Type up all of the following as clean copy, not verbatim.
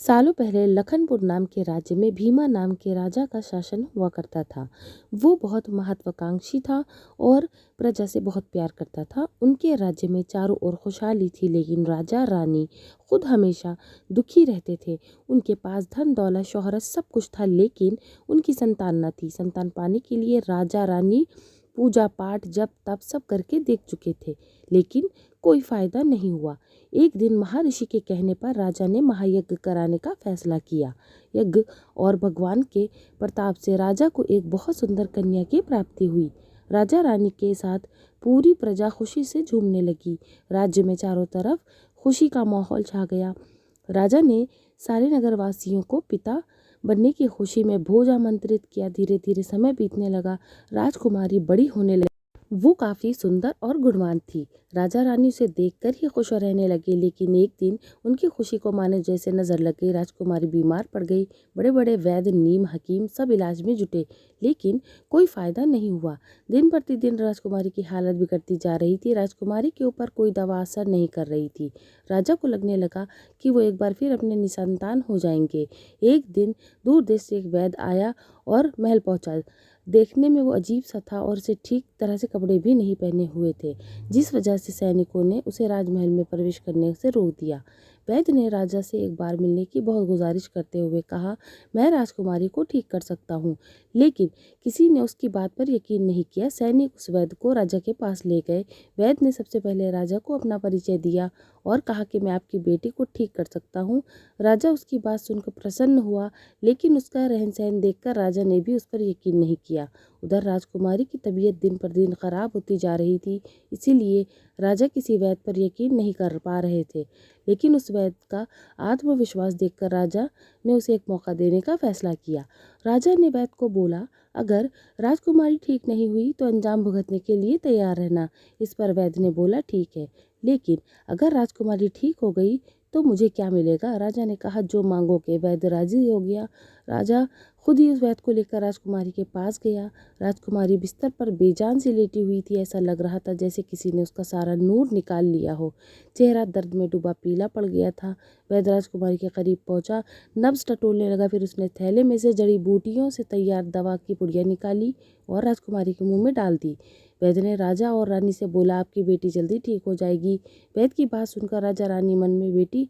सालों पहले लखनपुर नाम के राज्य में भीमा नाम के राजा का शासन हुआ करता था। वो बहुत महत्वाकांक्षी था और प्रजा से बहुत प्यार करता था। उनके राज्य में चारों ओर खुशहाली थी, लेकिन राजा रानी खुद हमेशा दुखी रहते थे। उनके पास धन दौलत शोहरत सब कुछ था, लेकिन उनकी संतान न थी। संतान पाने के लिए राजा रानी पूजा पाठ जप तप सब करके देख चुके थे, लेकिन कोई फायदा नहीं हुआ। एक दिन महर्षि के कहने पर राजा ने महायज्ञ कराने का फैसला किया। यज्ञ और भगवान के प्रताप से राजा को एक बहुत सुंदर कन्या की प्राप्ति हुई। राजा रानी के साथ पूरी प्रजा खुशी से झूमने लगी। राज्य में चारों तरफ खुशी का माहौल छा गया। राजा ने सारे नगरवासियों को पिता बनने की खुशी में भोज आमंत्रित किया। धीरे धीरे समय बीतने लगा। राजकुमारी बड़ी होने लगी। वो काफी सुंदर और गुणवान थी। राजा रानी उसे देखकर ही खुश रहने लगे, लेकिन एक दिन उनकी खुशी को माने जैसे नजर लग गई। राजकुमारी बीमार पड़ गई। बड़े बड़े वैद्य नीम हकीम सब इलाज में जुटे, लेकिन कोई फायदा नहीं हुआ। दिन प्रतिदिन राजकुमारी की हालत बिगड़ती जा रही थी। राजकुमारी के ऊपर कोई दवा असर नहीं कर रही थी। राजा को लगने लगा कि वो एक बार फिर अपने निसंतान हो जाएंगे। एक दिन दूर देश से एक वैद्य आया और महल पहुंचा। देखने में वो अजीब सा था और उसे ठीक तरह से कपड़े भी नहीं पहने हुए थे, जिस वजह से सैनिकों ने उसे राजमहल में प्रवेश करने से रोक दिया। वैद्य ने राजा से एक बार मिलने की बहुत गुजारिश करते हुए कहा, मैं राजकुमारी को ठीक कर सकता हूँ, लेकिन किसी ने उसकी बात पर यकीन नहीं किया। सैनिक उस वैद्य को राजा के पास ले गए। वैद्य ने सबसे पहले राजा को अपना परिचय दिया और कहा कि मैं आपकी बेटी को ठीक कर सकता हूँ। राजा उसकी बात सुनकर प्रसन्न हुआ, लेकिन उसका रहन सहन देखकर राजा ने भी उस पर यकीन नहीं किया। उधर राजकुमारी की तबीयत दिन पर दिन खराब होती जा रही थी, इसीलिए राजा किसी वैद्य पर यकीन नहीं कर पा रहे थे। लेकिन उस वैद्य का आत्मविश्वास देखकर राजा ने उसे एक मौका देने का फैसला किया। राजा ने वैद्य को बोला, अगर राजकुमारी ठीक नहीं हुई तो अंजाम भुगतने के लिए तैयार रहना। इस पर वैद्य ने बोला, ठीक है, लेकिन अगर राजकुमारी ठीक हो गई तो मुझे क्या मिलेगा? राजा ने कहा, जो मांगोगे। वैद्य राजी हो गया। राजा खुद ही उस वैद्य को लेकर राजकुमारी के पास गया। राजकुमारी बिस्तर पर बेजान सी लेटी हुई थी। ऐसा लग रहा था जैसे किसी ने उसका सारा नूर निकाल लिया हो। चेहरा दर्द में डूबा पीला पड़ गया था। वैद्य राजकुमारी के करीब पहुंचा, नब्ज टटोलने लगा। फिर उसने थैले में से जड़ी बूटियों से तैयार दवा की पुड़िया निकाली और राजकुमारी के मुंह में डाल दी। वैद्य ने राजा और रानी से बोला, आपकी बेटी जल्दी ठीक हो जाएगी। वैद्य की बात सुनकर राजा रानी मन में बेटी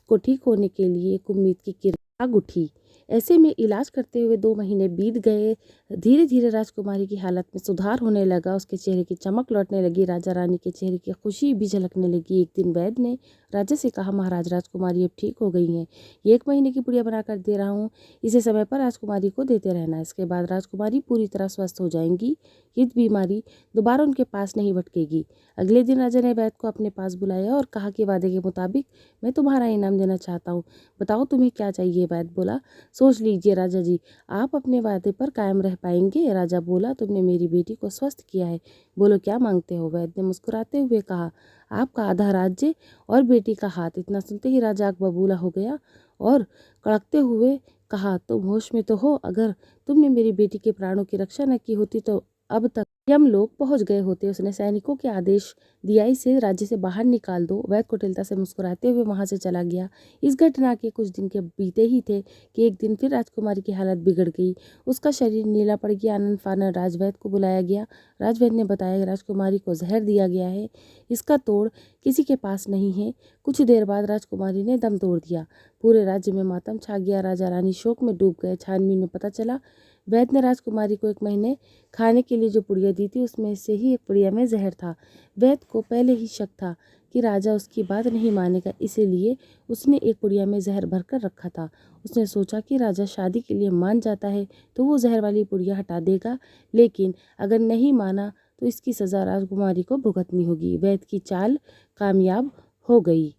को ठीक होने के लिए एक उम्मीद की किरण जाग उठी। ऐसे में इलाज करते हुए 2 महीने बीत गए। धीरे धीरे राजकुमारी की हालत में सुधार होने लगा। उसके चेहरे की चमक लौटने लगी। राजा रानी के चेहरे की खुशी भी झलकने लगी। एक दिन वैद्य ने राजा से कहा, महाराज, राजकुमारी अब ठीक हो गई हैं। 1 महीने की पुड़िया बनाकर दे रहा हूँ, इसे समय पर राजकुमारी को देते रहना। इसके बाद राजकुमारी पूरी तरह स्वस्थ हो जाएंगी। ये बीमारी दोबारा उनके पास नहीं भटकेगी। अगले दिन राजा ने वैद्य को अपने पास बुलाया और कहा कि वादे के मुताबिक मैं तुम्हारा इनाम देना चाहता हूँ। बताओ तुम्हें क्या चाहिए? वैद्य बोला, सोच लीजिए राजा जी, आप अपने वादे पर कायम रह पाएंगे? राजा बोला, तुमने मेरी बेटी को स्वस्थ किया है, बोलो क्या मांगते हो? वैद्य ने मुस्कुराते हुए कहा, आपका आधा राज्य और बेटी का हाथ। इतना सुनते ही राजा आग बबूला हो गया और कड़कते हुए कहा, तुम होश में तो हो? अगर तुमने मेरी बेटी के प्राणों की रक्षा न की होती तो अब तक यमलोक पहुंच गए होते। उसने सैनिकों के आदेश दिया, इसे राज्य से बाहर निकाल दो। वैद्य कुटिलता से मुस्कुराते हुए वहां से चला गया। इस घटना के कुछ दिन के बीते ही थे कि एक दिन फिर राजकुमारी की हालत बिगड़ गई। उसका शरीर नीला पड़ गया। आनन फानन राजवैद्य को बुलाया गया। राजवैद्य ने बताया कि राजकुमारी को जहर दिया गया है, इसका तोड़ किसी के पास नहीं है। कुछ देर बाद राजकुमारी ने दम तोड़ दिया। पूरे राज्य में मातम छा गया। राजा रानी शोक में डूब गए। छानबीन में पता चला वैद्य ने राजकुमारी को 1 महीने खाने के लिए जो पुड़िया दी थी, उसमें से ही एक पुड़िया में जहर था। वैद्य को पहले ही शक था कि राजा उसकी बात नहीं मानेगा, इसीलिए उसने एक पुड़िया में जहर भरकर रखा था। उसने सोचा कि राजा शादी के लिए मान जाता है तो वो जहर वाली पुड़िया हटा देगा, लेकिन अगर नहीं माना तो इसकी सज़ा राजकुमारी को भुगतनी होगी। वैद्य की चाल कामयाब हो गई।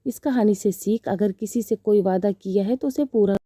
इस कहानी से सीख, अगर किसी से कोई वादा किया है तो उसे पूरा